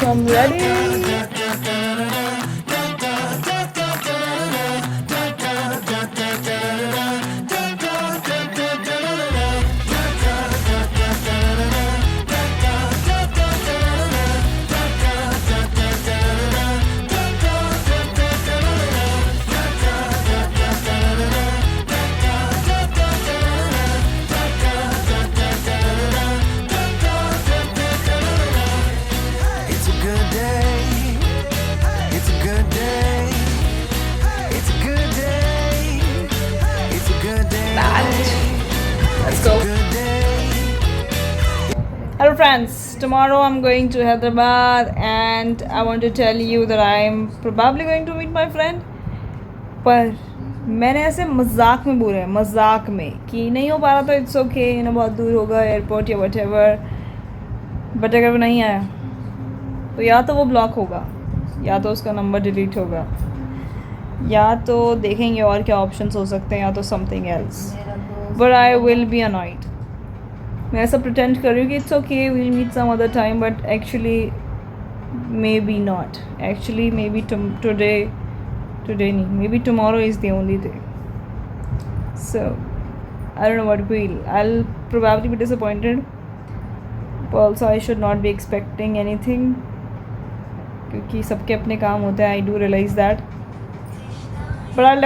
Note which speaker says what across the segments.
Speaker 1: So I'm ready.
Speaker 2: It's a good day. It's a good day. It's a good day. It's a good day.
Speaker 1: Let's go.
Speaker 2: Good day.
Speaker 1: Hello friends, tomorrow I'm going to Hyderabad and I want to tell you that I'm probably going to meet my friend. पर मैंने ऐसे मजाक में बोला है, मजाक में कि नहीं हो पा रहा तो इट्स ओके, यू नो बहुत दूर होगा एयरपोर्ट या व्हाटएवर. बट अगर वो नहीं आया तो या तो वो ब्लॉक होगा, या तो उसका नंबर डिलीट होगा, या तो देखेंगे और क्या ऑप्शंस हो सकते हैं, या तो something else. But I will be annoyed. मैं ऐसा प्रिटेंड कर रही हूँ कि it's okay, will meet some other time, but actually maybe not. Actually maybe today नहीं, maybe tomorrow is the only day. So I don't know what will. I will probably be disappointed, but also I should not be expecting anything, क्योंकि सबके अपने काम होते हैं. I do realise that, but I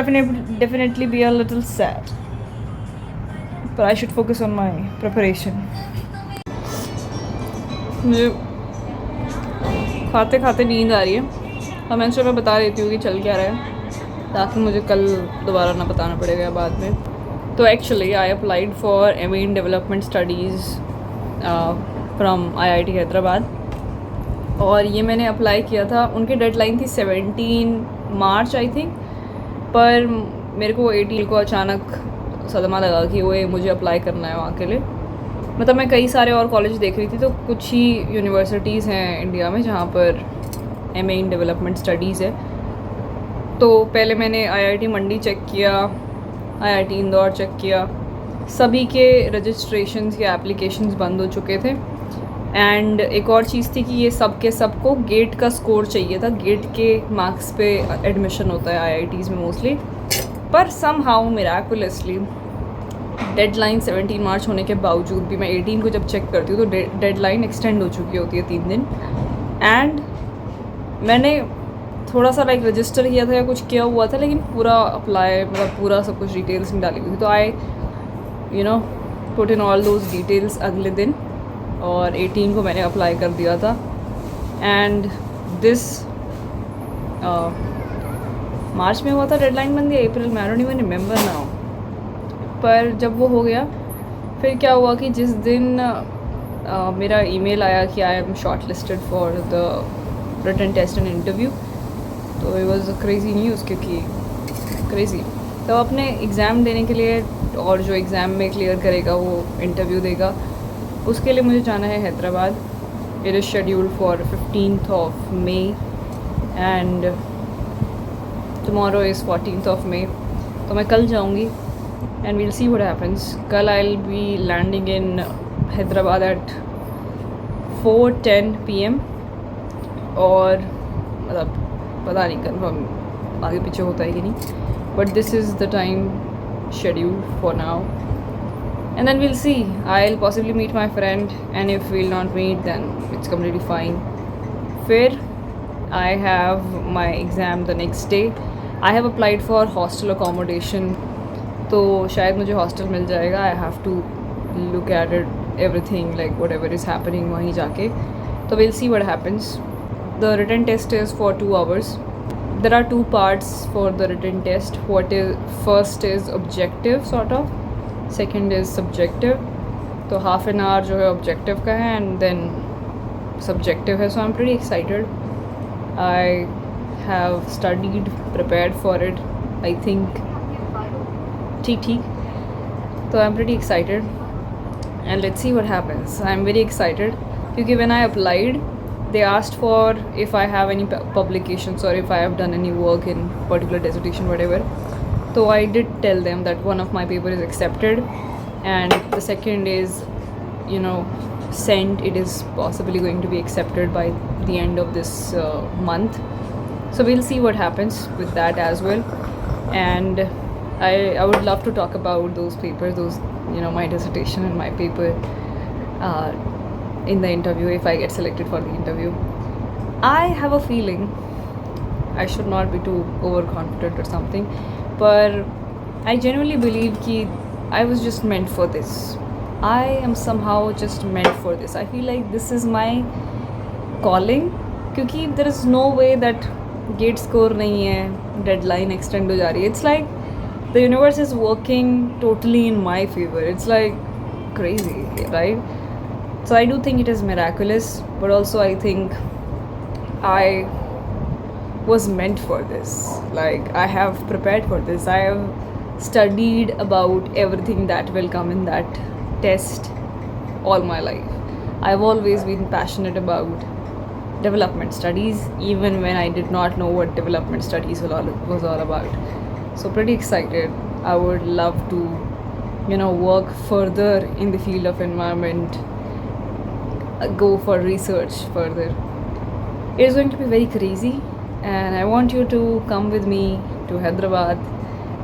Speaker 1: definitely be a little sad. But I should focus on my preparation. मुझे खाते खाते नींद आ रही है, और मैं चलो बता देती हूँ कि चल क्या रहा है, ताकि मुझे कल दोबारा ना बताना पड़ेगा बाद में. तो actually I applied for MA in development studies from IIT Hyderabad. और ये मैंने अप्लाई किया था, उनकी डेडलाइन थी 17 मार्च आई थिंक. पर मेरे को 18 को अचानक सदमा लगा कि वो मुझे अप्लाई करना है वहाँ के लिए. मतलब मैं कई सारे और कॉलेज देख रही थी, तो कुछ ही यूनिवर्सिटीज़ हैं इंडिया में जहाँ पर MA in डेवलपमेंट स्टडीज़ है. तो पहले मैंने IIT मंडी चेक किया, IIT इंदौर चेक किया. सभी के रजिस्ट्रेशंस या एप्लीकेशंस बंद हो चुके थे. एंड एक और चीज़ थी कि ये सब के सबको गेट का स्कोर चाहिए था. गेट के मार्क्स पे एडमिशन होता है IITs में मोस्टली. पर समहाउ मिराकुलसली डेडलाइन 17 मार्च होने के बावजूद भी मैं 18 को जब चेक करती हूँ तो डेडलाइन एक्सटेंड हो चुकी होती है 3 दिन. एंड मैंने थोड़ा सा लाइक रजिस्टर किया था या कुछ किया हुआ था, लेकिन पूरा अप्लाई मतलब पूरा सब कुछ डिटेल्स नहीं डाली हुई थी. तो I put in all those details अगले दिन, और 18 को मैंने अप्लाई कर दिया था. एंड दिस मार्च में हुआ था डेडलाइन बन गया, अप्रैल में, आई डोंट इवन रिमेंबर नाउ. पर जब वो हो गया, फिर क्या हुआ कि जिस दिन मेरा ईमेल आया कि I am shortlisted for the written test and interview, तो it was a crazy news, क्योंकि क्रेज़ी. तो अपने एग्ज़ाम देने के लिए, और जो एग्ज़ाम में क्लियर करेगा वो इंटरव्यू देगा, उसके लिए मुझे जाना है Hyderabad. It is scheduled for 15th of May and tomorrow is 14th of May. तो मैं कल जाऊँगी and we'll see what happens. कल I will be landing in Hyderabad at 4:10 PM. और मतलब पता नहीं कन्फर्म आगे पीछे होता है कि नहीं, but this is the time scheduled for now. And then we'll see. I'll possibly meet my friend, and if we'll not meet, then it's completely fine. फिर I have my exam the next day. I have applied for hostel accommodation. तो शायद मुझे hostel मिल जाएगा. I have to look at it, everything, like whatever is happening वहीं जाके. तो we'll see what happens. The written test is for 2 hours. There are 2 parts for the written test. First is objective sort of. Second is subjective. तो half an hour जो है objective का है, and then subjective है. So I am pretty excited. I have studied, prepared for it, I think ठीक. तो I am pretty excited and let's see what happens. I am very excited क्योंकि when I applied they asked for if I have any publications or if I have done any work in particular dissertation, whatever. So I did tell them that one of my paper is accepted and the second is, sent. It is possibly going to be accepted by the end of this month. So we'll see what happens with that as well. And I would love to talk about those papers, those, my dissertation and my paper in the interview if I get selected for the interview. I have a feeling I should not be too overconfident or something, but I genuinely believe that I was just meant for this. I am somehow just meant for this. I feel like this is my calling, क्योंकि there is no way that gate score नहीं है, deadline extend हो जा रही है. It's like the universe is working totally in my favor. It's like crazy, right? So I do think it is miraculous, but also I think I was meant for this. Like, I have prepared for this. I have studied about everything that will come in that test all my life. I've always been passionate about development studies, even when I did not know what development studies was all about. So pretty excited. I would love to, work further in the field of environment, go for research further. It is going to be very crazy, and I want you to come with me to Hyderabad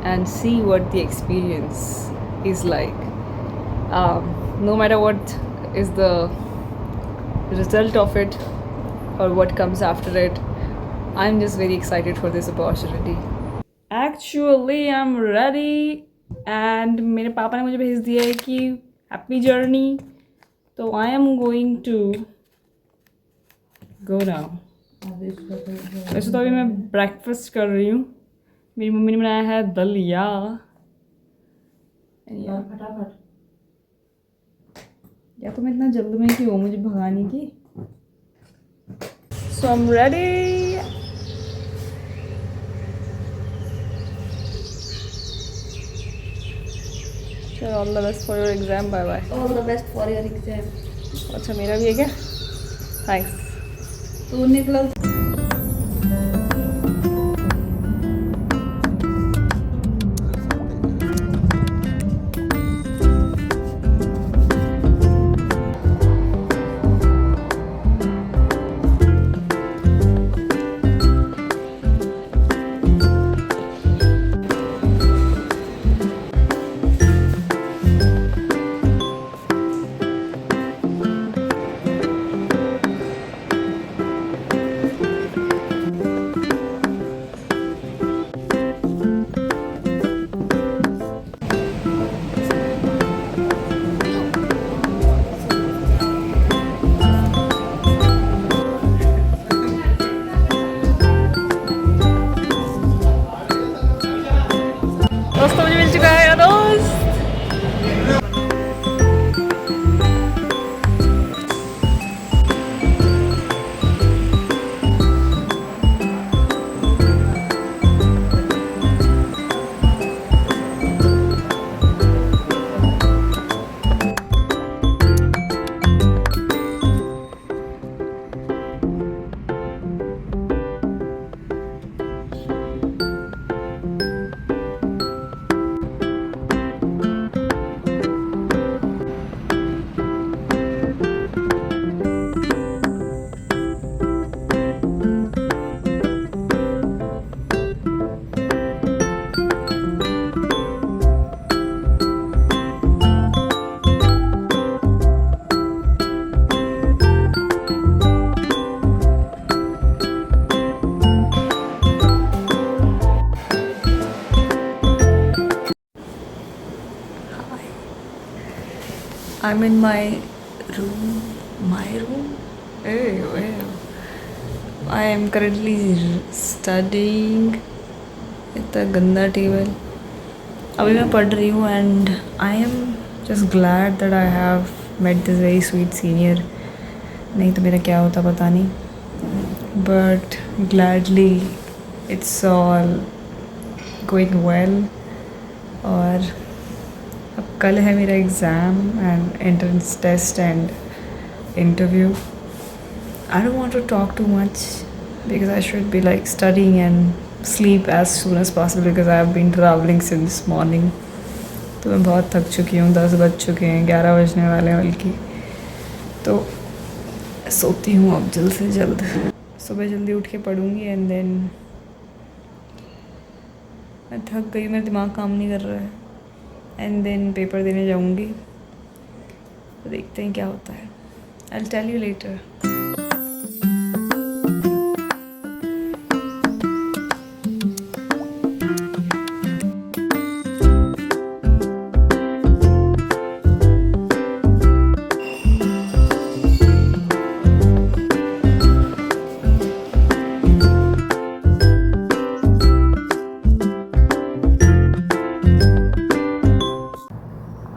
Speaker 1: and see what the experience is like. No matter what is the result of it or what comes after it, I'm just very excited for this opportunity. Actually, I'm ready, and मेरे पापा ने मुझे भेज दिया है कि happy journey. तो I am going to go now. वैसे तो अभी मैं ब्रेकफास्ट कर रही हूँ. मेरी मम्मी ने बनाया है दलिया.
Speaker 3: फटाफट.
Speaker 1: या तो मैं इतना जल्द में क्यों हूँ मुझे भगाने की. So I'm ready. Sure, all the best for your exam. Bye bye.
Speaker 3: All the best for your exam.
Speaker 1: अच्छा मेरा भी है क्या? Thanks.
Speaker 3: तू निकल.
Speaker 1: दोस्तों मुझे मिल चुका है दोस्त. I'm in my room. My room? Ew. I am currently studying at the गंदा टेबल. अभी मैं पढ़ रही हूँ and I am just glad that I have met this very sweet senior. नहीं तो मेरा क्या होता पता नहीं. But gladly it's all going well. और अब कल है मेरा exam and entrance test and interview. I don't want to talk too much because I should be like studying and sleep as soon as possible because I have been traveling since morning. तो मैं बहुत थक चुकी हूँ. 10 बज चुके हैं, 11 बजने वाले हैं बल्कि. तो सोती हूँ अब जल्द से जल्द, सुबह जल्दी उठ के पढ़ूँगी एंड देन मैं थक गई, मेरा दिमाग काम नहीं कर रहा है एंड देन पेपर देने जाऊँगी, तो देखते हैं क्या होता है। I will tell you later.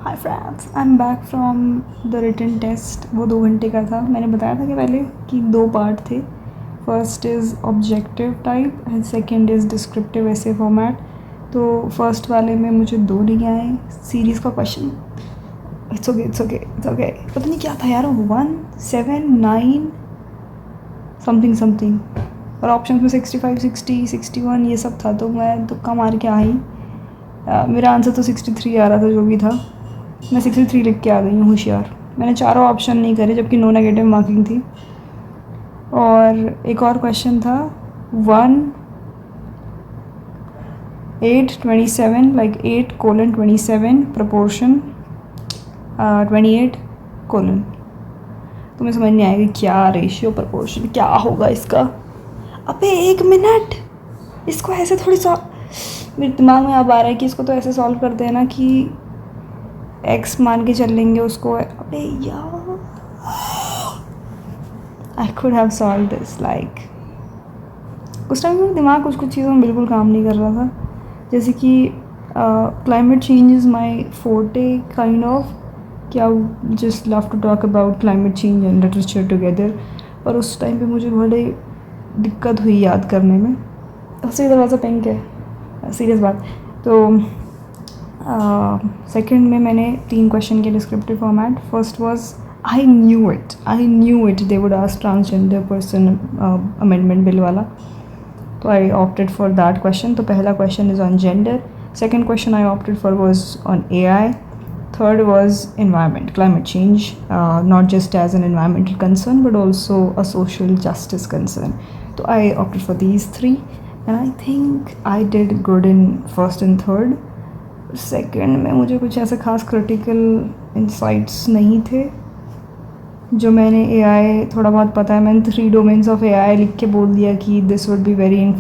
Speaker 1: Hi friends, I am back from the written test. वो 2 घंटे का था। मैंने बताया था कि पहले कि 2 पार्ट थे। First is objective type and second is descriptive ऐसे फॉर्मेट। तो फर्स्ट वाले में मुझे 2 नहीं आए। सीरीज़ का क्वेश्चन इट्स ओके। पता नहीं क्या था यार, 1, 7, 9 समथिंग और ऑप्शन में 65, 60, 61 ये सब था। तो मैं तुक्का मार के आई। मेरा आंसर तो 63 आ रहा था, जो भी था। मैं 63 लिख के आ गई हूँ, होशियार। मैंने चारों ऑप्शन नहीं करे, जबकि नो नेगेटिव मार्किंग थी। और एक और क्वेश्चन था 1, 8, 27 लाइक 8:27 प्रपोर्शन 28 कोलन। तो मैं समझ नहीं आएगी क्या रेशियो प्रपोर्शन क्या होगा इसका। अबे 1 मिनट, इसको ऐसे थोड़ी मेरे दिमाग में अब आ रहा है कि इसको तो ऐसे सॉल्व करते हैं ना कि x मान के चल लेंगे उसको। अबे यार, I could have solve this like. उस टाइम मेरा दिमाग कुछ चीज़ों में बिल्कुल काम नहीं कर रहा था। जैसे कि climate change is my forte kind of, कि I just love to talk about climate change and literature together. पर उस टाइम पे मुझे बड़ी दिक्कत हुई याद करने में। सबसे दरवाज़ा पिंक है, सीरियस बात। तो सेकंड में मैंने 3 क्वेश्चन के descriptive format. First was I knew it they would ask transgender person amendment bill वाला। तो I opted for that question. तो पहला question is on gender. Second question I opted for was on AI। Third was environment, climate change, not just as an environmental concern but also a social justice concern. तो I opted for these 3 and I think I did good in first and third. Second में मुझे कुछ ऐसे खास critical insights नहीं थे। जो मैंने AI थोड़ा बहुत पता है, मैंने 3 डोमेन्स ऑफ AI लिख के बोल दिया कि दिस वुड बी वेरी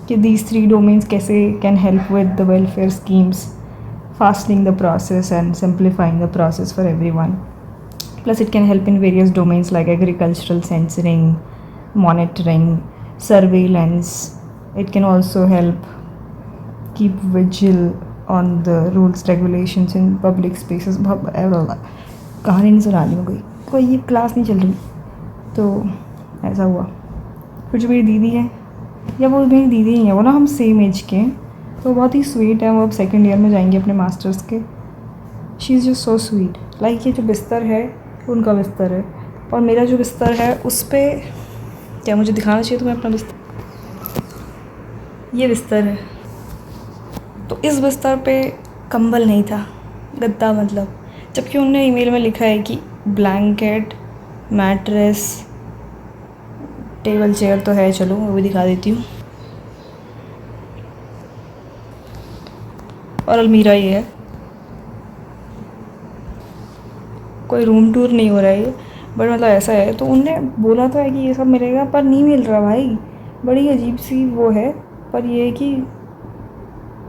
Speaker 1: कि दीज 3 डोमेन्स कैसे can help with the welfare schemes, fastening the process and simplifying the process for everyone. Plus it can help in various domains like agricultural censoring, monitoring, surveillance. It can also help keep vigil on the rules, regulations in public spaces. कहानी नहीं सुना रही कोई ये class नहीं चल रही। तो ऐसा हुआ। फिर जो मेरी दीदी है, या वो मेरी दीदी ही है, वो ना हम सेम एज के हैं, तो बहुत ही स्वीट है। वो अब 2nd ईयर में जाएंगे अपने मास्टर्स के। She is just so sweet. Like ये जो बिस्तर है उनका बिस्तर है और मेरा जो बिस्तर है उस पर, क्या मुझे दिखाना चाहिए तुम्हें अपना बिस्तर? ये बिस्तर है। तो इस बिस्तर पे कंबल नहीं था, गद्दा मतलब। जबकि उन्होंने ईमेल में लिखा है कि ब्लैंकेट, मैट्रेस, टेबल चेयर तो है। चलो वो भी दिखा देती हूँ। और अलमीरा ये है। कोई रूम टूर नहीं हो रहा है ये, बट मतलब ऐसा है। तो उनने बोला तो है कि ये सब मिलेगा, पर नहीं मिल रहा भाई। बड़ी अजीब सी वो है। पर ये है कि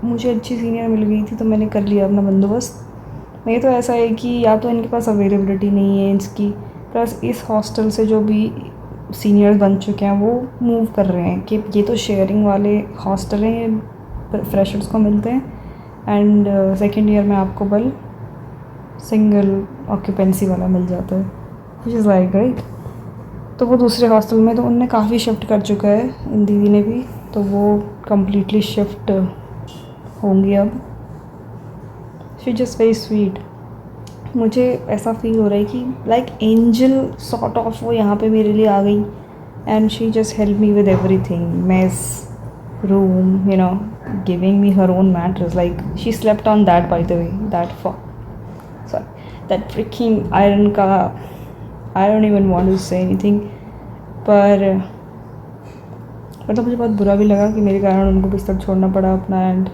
Speaker 1: मुझे अच्छी सीनियर मिल गई थी तो मैंने कर लिया अपना बंदोबस्त। नहीं तो ऐसा है कि या तो इनके पास अवेलेबिलिटी नहीं है इसकी, प्लस इस हॉस्टल से जो भी सीनियर्स बन चुके हैं वो मूव कर रहे हैं कि ये तो शेयरिंग वाले हॉस्टल हैं, ये फ्रेशर्स को मिलते हैं। एंड 2nd ईयर में आपको बल सिंगल ऑक्यूपेंसी वाला मिल जाता है, विच इज़ लाइक राइट। तो वो दूसरे हॉस्टल में तो उनने काफ़ी शिफ्ट कर चुका है, इन दीदी ने भी। तो वो कम्प्लीटली शिफ्ट होंगी अब। She just very sweet. मुझे ऐसा फील हो रहा है कि लाइक एंजल सॉर्ट ऑफ वो यहाँ पे मेरे लिए आ गई। And she just help me with everything, mess, room, you know, giving me her own mattress. Like she slept on that, by the way, that for that fricking iron का, I don't even want to say anything, पर मतलब मुझे बहुत बुरा भी लगा कि मेरे कारण उनको बिस्तर छोड़ना पड़ा अपना एंड,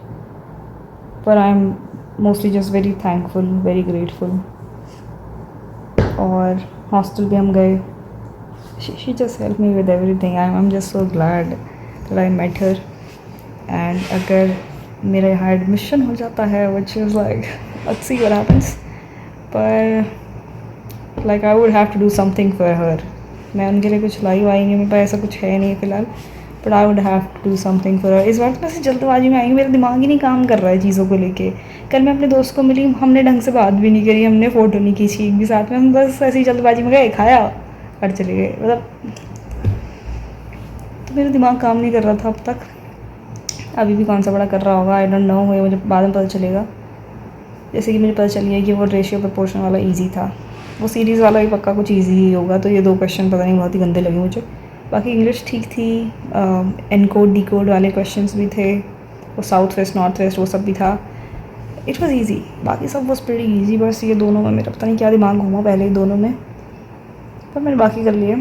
Speaker 1: पर I am mostly just very thankful, very grateful. और हॉस्टल भी हम गए, she just help me with everything, I am just so glad that I met her. And अगर मेरा यहाँ एडमिशन हो जाता है which is like let's see what happens, पर like I would have to do something for her. मैं उनके लिए कुछ लाई वाई नहीं, मेरे पास ऐसा कुछ है नहीं फ़िलहाल, but I would have to do something for her. इस बार तो वैसे जल्दबाजी में आएंगे, मेरा दिमाग ही नहीं काम कर रहा है चीज़ों को लेके। कल मैं अपने दोस्त को मिली, हमने ढंग से बात भी नहीं करी, हमने फ़ोटो नहीं खींची एक भी साथ में, हम बस ऐसी जल्दबाजी में गए, खाया और चले गए। मतलब तो मेरा दिमाग काम नहीं कर रहा था अब तक, अभी भी कौन सा बड़ा कर रहा होगा आई डोंट नो, मुझे बाद में पता चलेगा। जैसे कि मुझे पता चल गया कि वो रेशियो प्रपोर्शन वाला ईजी था, वो सीरीज़ वाला भी पक्का कुछ ईजी ही होगा। तो ये 2 क्वेश्चन पता नहीं बहुत ही गंदे लगे मुझे, बाकी इंग्लिश ठीक थी, एनकोड डिकोड वाले क्वेश्चंस भी थे, वो साउथ वेस्ट नॉर्थ वेस्ट वो सब भी था, इट वाज इजी, बाकी सब वाज प्रीटी इजी। बस ये दोनों में मेरा पता नहीं क्या दिमाग घूमा पहले ही दोनों में, पर मैंने बाकी कर लिए।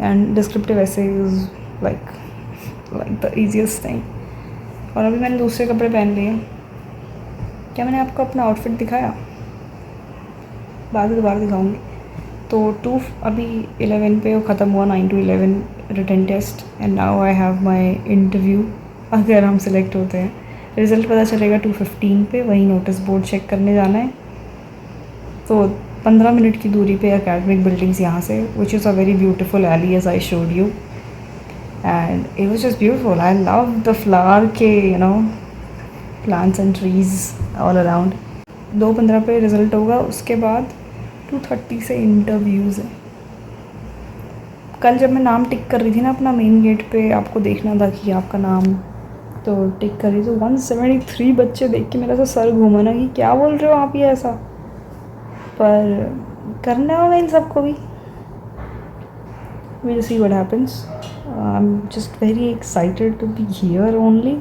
Speaker 1: एंड डिस्क्रिप्टिव ऐसे is like the easiest thing. और अभी मैंने दूसरे कपड़े पहन लिए। क्या मैंने आपको अपना आउटफिट दिखाया? बाद में दोबारा दिखाऊंगी। तो अभी 11 पे वो ख़त्म हुआ, 9 to 11 written test, and now I have my interview. अगर हम सिलेक्ट होते हैं, रिज़ल्ट पता चलेगा 2:15 पे, वहीं नोटिस बोर्ड चेक करने जाना है। तो 15 मिनट की दूरी पे एकेडमिक बिल्डिंग्स यहाँ से, which is a very beautiful alley as I showed you, and it was just beautiful. I love the flower के plants and trees all around. 2:15 पे रिज़ल्ट होगा, उसके बाद 2:30 से इंटरव्यूज़ है। कल जब मैं नाम टिक कर रही थी ना अपना मेन गेट पे, आपको देखना था कि आपका नाम, तो टिक कर रही तो 173 बच्चे देख के मेरा तो सर घूमा ना कि क्या बोल रहे हो आप ये ऐसा, पर करना होगा इन सबको भी। We'll see what happens. I'm just very excited to be here only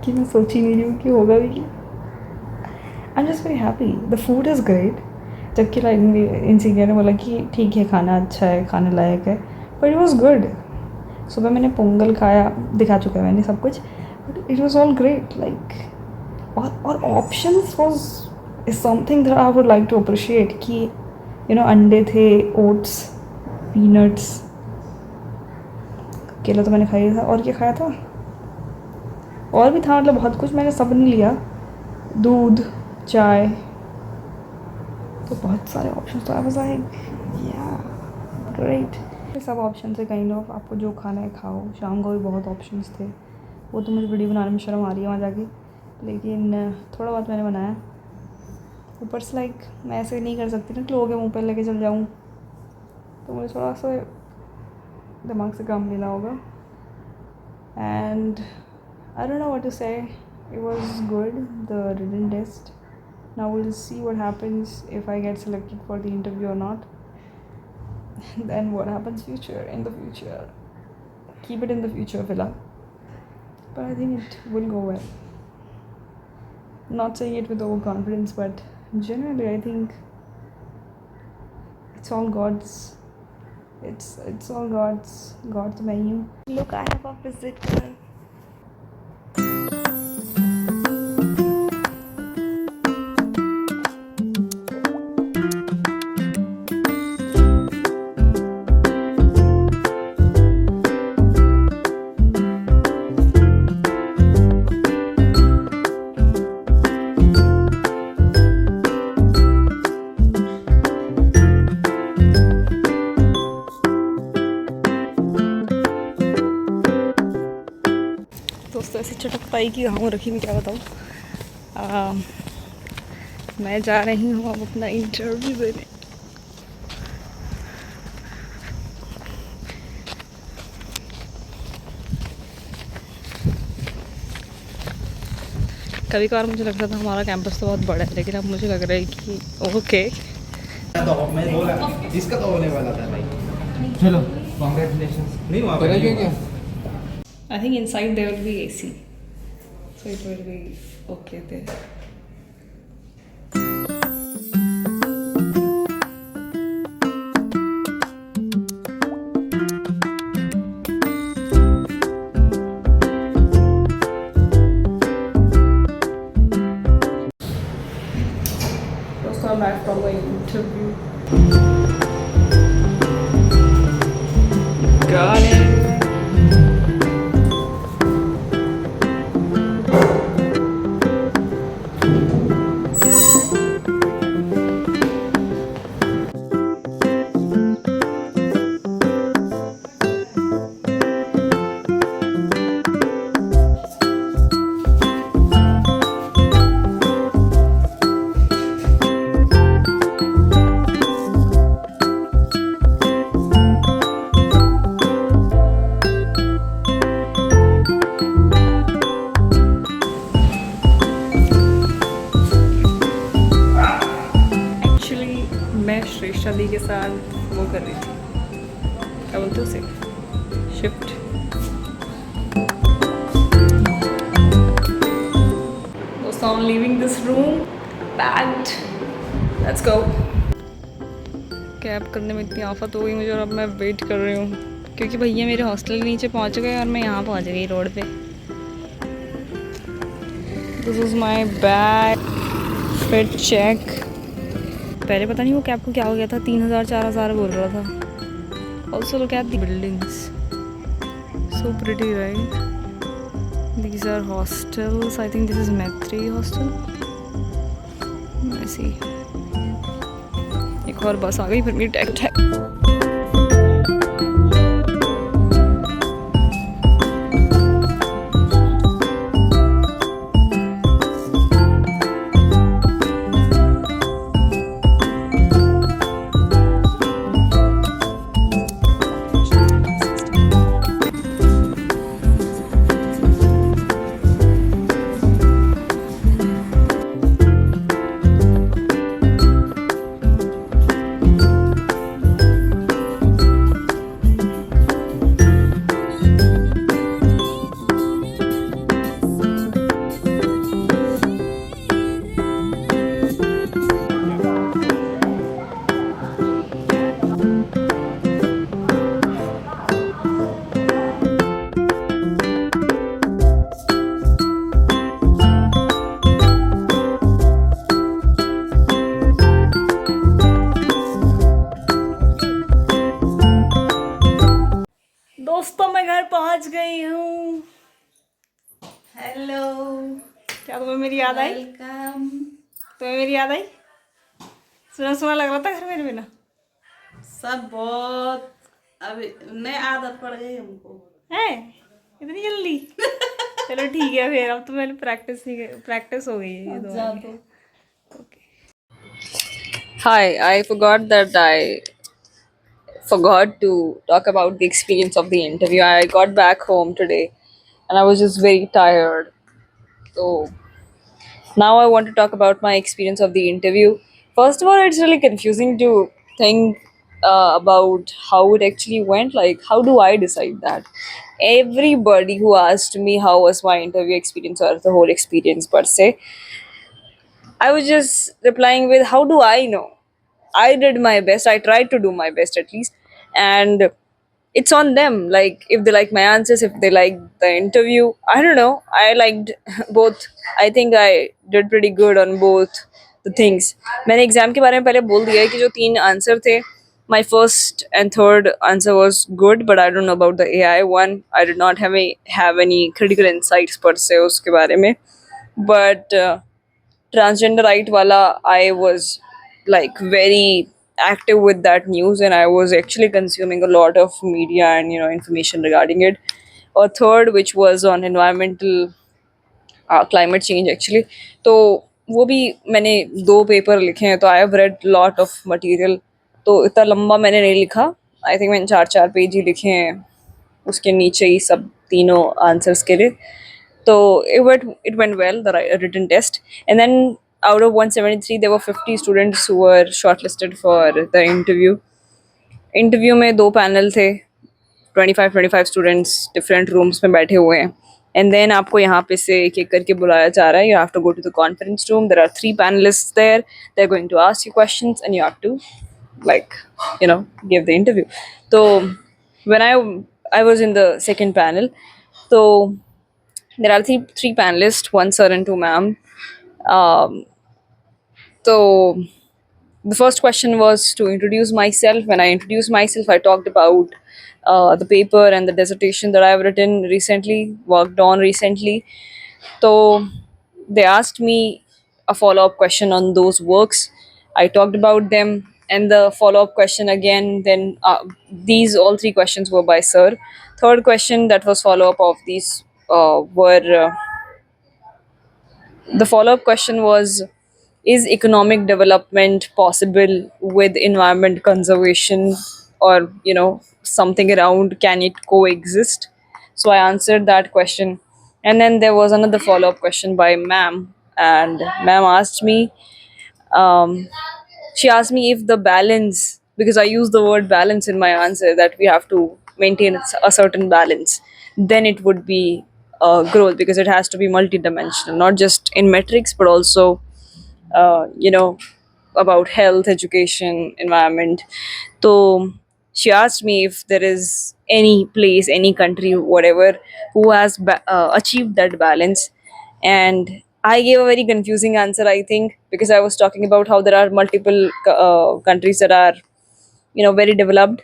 Speaker 1: कि मैं सोच ही नहीं रही हूँ कि होगा भी। I'm just very happy. The food is great. जबकि इंसिनियर ने बोला कि ठीक है खाना अच्छा है, खाने लायक है, but it was good. सुबह मैंने पोंगल खाया, दिखा चुका है मैंने सब कुछ, but it was all great. Like और options is something that I would like to appreciate कि अंडे थे, ओट्स, पीनट्स, केला तो मैंने खाया था, और क्या खाया था, और भी था, मतलब बहुत कुछ, मैंने सब नहीं लिया, दूध, चाय, तो बहुत सारे ऑप्शन। तो आई वाज लाइक या ग्रेट। सब ऑप्शन थे काइंड ऑफ, आपको जो खाना है खाओ। शाम को भी बहुत ऑप्शंस थे, वो तो मुझे वीडियो बनाने में शर्म आ रही है वहाँ जाके, लेकिन थोड़ा बहुत मैंने बनाया। ऊपर से लाइक मैं ऐसे नहीं कर सकती ना कि लोगों के मुँह पर लेके चल जाऊँ, तो मुझे थोड़ा सा दिमाग से काम लेना होगा। And I don't know what to say, it was good the written test. Now will see what happens if I get selected for the interview और not, then what happens in the future, keep it in the future फिलहाल, but I think it will go well. Not saying it with overconfidence, but generally I think it's all God's. It's all God's menu. Look, I have a visitor. दोस्तों ऐसी चटक पाई कि घाव रखी, मैं क्या बताऊँ। मैं जा रही हूँ अब अपना इंटरव्यू देने। कभी कभार मुझे लगता था हमारा कैंपस तो बहुत बड़ा है, लेकिन अब मुझे लग रहा है कि ओके।
Speaker 4: मैं बोला इसका तो होने वाला था भाई। चलो कांग्रेचुलेशंस। नहीं वहाँ पर क्या
Speaker 1: I think inside there will be AC, so it will be okay there. साथ वो कर रही थी, क्या बोलते उसे, shift. So I'm leaving this room, packed. Let's go. Cab करने में इतनी आफत हो गई मुझे और अब मैं वेट कर रही हूँ क्योंकि भैया मेरे हॉस्टल के नीचे पहुँच गए और मैं यहाँ पहुँच गई रोड पे। This is my bag, fit check. पहले पता नहीं वो कैब को क्या हो गया था, 3,000 4,000 बोल रहा था। Also look at the buildings, so pretty right. These are hostels. I think this is Maitri hostel. I see. एक और बस आ गई फिर मेरी टैग टैग। दोस्तों मैं घर पहुंच गई हूँ।
Speaker 3: हेलो,
Speaker 1: क्या तुम्हें मेरी याद आई?
Speaker 3: वेलकम।
Speaker 1: तुम्हें मेरी याद आई? सुना सुना लग रहा था घर मेरे बिना।
Speaker 3: सब बहुत अभी नई आदत पड़ गई हमको।
Speaker 1: है इतनी जल्दी? चलो ठीक है फिर, अब तो मैंने प्रैक्टिस हो गई है ये दो। Hi, I forgot that I forgot to talk about the experience of the interview. I got back home today and I was just very tired. So now I want to talk about my experience of the interview. First of all, it's really confusing to think about how it actually went. Like, how do I decide that? Everybody who asked me how was my interview experience or the whole experience per se, I was just replying with, how do I know? I did my best. I tried to do my best at least. And it's on them. Like, if they like my answers, if they like the interview. I don't know. I liked both. I think I did pretty good on both the things. मैंने exam के बारे में पहले बोल दिया है कि जो 3 आंसर थे, my first and third answer was good, but I don't know about the AI one. I did not have any critical insights per se उसके बारे में. But transgender right wala, I was like very active with that news and I was actually consuming a lot of media and information regarding it. Or third, which was on environmental climate change actually. तो वो भी मैंने 2 paper लिखे हैं, तो I have read lot of material. तो इतना लंबा मैंने नहीं लिखा, आई थिंक मैंने 4 पेज ही लिखे हैं उसके नीचे ही सब तीनों आंसर्स के लिए। So it went well, the written test. And then out of 173, there were 50 students who were shortlisted for the interview. Interview में 2 पैनल थे, 25 स्टूडेंट्स डिफरेंट रूम्स में बैठे हुए हैं। एंड देन आपको यहाँ पे से एक एक करके बुलाया जा रहा है। You have to go to the conference room, there are 3 panellists there, they are going to ask you questions and you have to like give the interview. So when I was in the second panel, so there are three panelists, 1 sir and 2 ma'am. So the first question was to introduce myself. When I introduced myself, I talked about the paper and the dissertation that I've written recently, worked on recently. So they asked me a follow-up question on those works. I talked about them, and the follow-up question again. Then these all 3 questions were by sir. Third question that was follow-up of these were the follow-up question was, is economic development possible with environment conservation, or something around, can it coexist? So I answered that question. And then there was another follow-up question by ma'am, and ma'am asked me, she asked me if the balance because I use the word balance in my answer, that we have to maintain a certain balance. Then it would be growth, because it has to be multidimensional, not just in metrics, but also, you know, about health, education, environment. So she asked me if there is any place, any country, whatever, who has achieved that balance. And I gave a very confusing answer, I think, because I was talking about how there are multiple countries that are, very developed,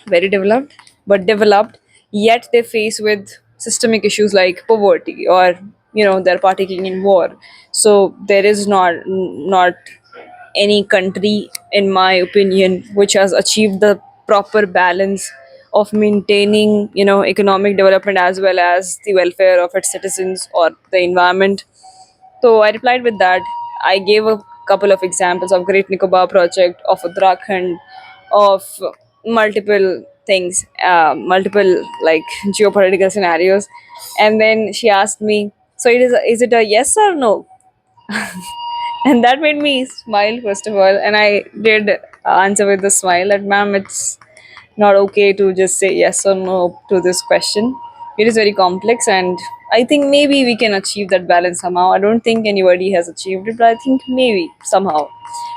Speaker 1: but developed, yet they face with systemic issues like poverty, or they're partaking in war. So there is not any country, in my opinion, which has achieved the proper balance of maintaining, economic development as well as the welfare of its citizens or the environment. So I replied with that. I gave a couple of examples of Great Nicobar project, of Uttarakhand, of multiple things, multiple like geopolitical scenarios, and then she asked me, "So is it a yes or no?" And that made me smile first of all, and I did answer with a smile that, "Ma'am, it's not okay to just say yes or no to this question. It is very complex, and I think maybe we can achieve that balance somehow. I don't think anybody has achieved it, but I think maybe somehow."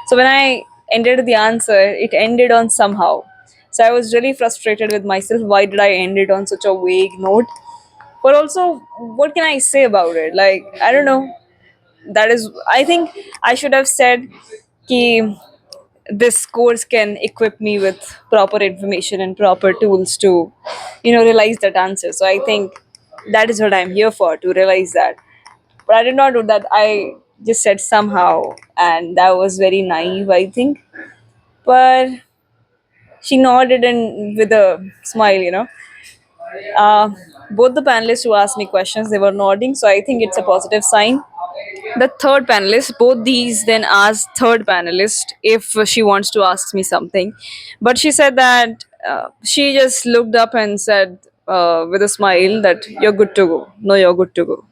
Speaker 1: So when I ended the answer, it ended on somehow. So I was really frustrated with myself. Why did I end it on such a vague note? But also, what can I say about it? Like, I don't know. That is, I think I should have said ki this course can equip me with proper information and proper tools to, realize that answer. So I think that is what I'm here for, to realize that. But I did not do that. I just said somehow, and that was very naive, I think. But she nodded and with a smile, uh, both the panelists who asked me questions, they were nodding, so I think it's a positive sign. The third panelist, both these then asked third panelist if she wants to ask me something, but she said that she just looked up and said, with a smile, that you're good to go. No, you're good to go.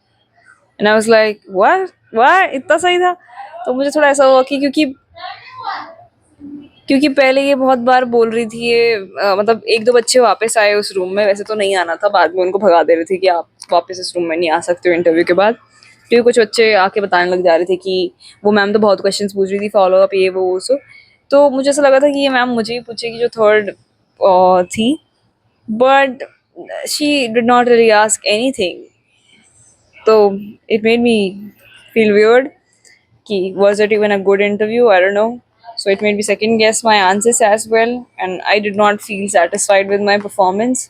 Speaker 1: And I was like, what इतना सही था? तो मुझे थोड़ा ऐसा हुआ कि क्योंकि पहले ये बहुत बार बोल रही थी ये, मतलब एक दो बच्चे वापस आए उस रूम में, वैसे तो नहीं आना था, बाद में उनको भगा दे रही थी कि आप वापस इस रूम में नहीं आ सकते हो इंटरव्यू के बाद, क्योंकि कुछ बच्चे आके बताने लग जा रहे थे कि वो मैम तो बहुत क्वेश्चंस पूछ रही थी, फॉलो अप ये वो सो। तो मुझे ऐसा लगा था कि ये मैम मुझे ही पूछेगी, जो थर्ड थी, but she did not really ask anything. तो it made me feel weird कि was it even a good interview? I don't know. So it made me second guess my answers as well, and I did not feel satisfied with my performance.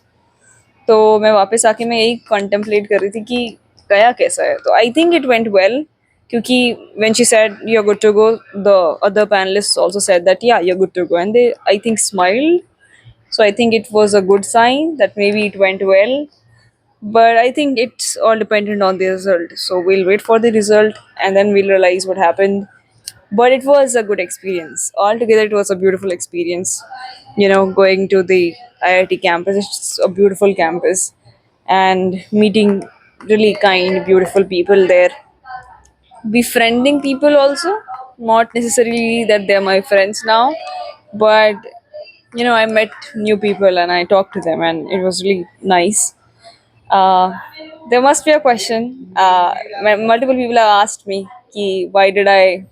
Speaker 1: तो मैं वापस आके मैं यही contemplate कर रही थी कि गया कैसा है। तो I think it went well, क्योंकि when she said you're good to go, the other panelists also said that yeah, you're good to go, and they, I think, smiled. So I think it was a good sign that maybe it went well, but I think it's all dependent on the result. So we'll wait for the result and then we'll realize what happened. But it was a good experience. Altogether, it was a beautiful experience. Going to the IIT campus, it's a beautiful campus, and meeting really kind, beautiful people there. Befriending people also, not necessarily that they're my friends now, but I met new people and I talked to them, and it was really nice. uh, there must be a question. Multiple people have asked me, ki, why did I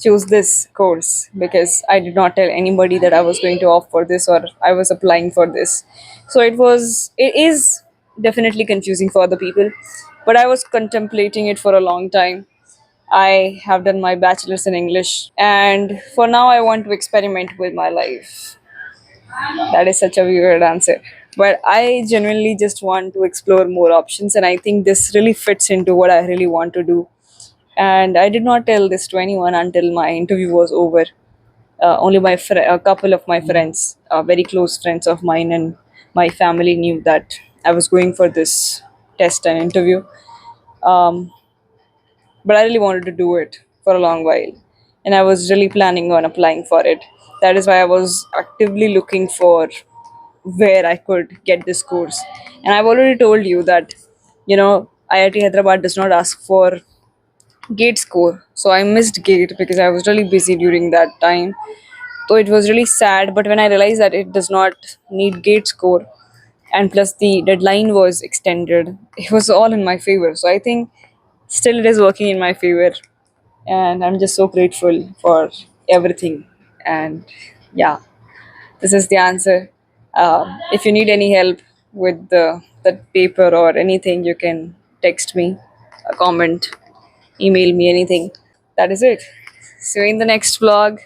Speaker 1: choose this course? Because I did not tell anybody that I was going to opt for this or I was applying for this. So it is definitely confusing for other people, but I was contemplating it for a long time. I have done my bachelor's in English, and for now, I want to experiment with my life. That is such a weird answer. But I genuinely just want to explore more options, and I think this really fits into what I really want to do. And I did not tell this to anyone until my interview was over. Only a couple of my friends, very close friends of mine, and my family knew that I was going for this test and interview. Um, but I really wanted to do it for a long while, and I was really planning on applying for it. That is why I was actively looking for where I could get this course. And I've already told you that, IIT Hyderabad does not ask for GATE score. So I missed GATE because I was really busy during that time. though it was really sad, but when I realized that it does not need gate score, and plus the deadline was extended, it was all in my favor. So I think still it is working in my favor, and I'm just so grateful for everything. And yeah, this is the answer. If you need any help with that paper or anything, you can text me, a comment, email me, anything. That is it. See you in the next vlog.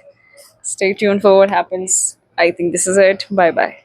Speaker 1: Stay tuned for what happens. I think this is it. Bye bye.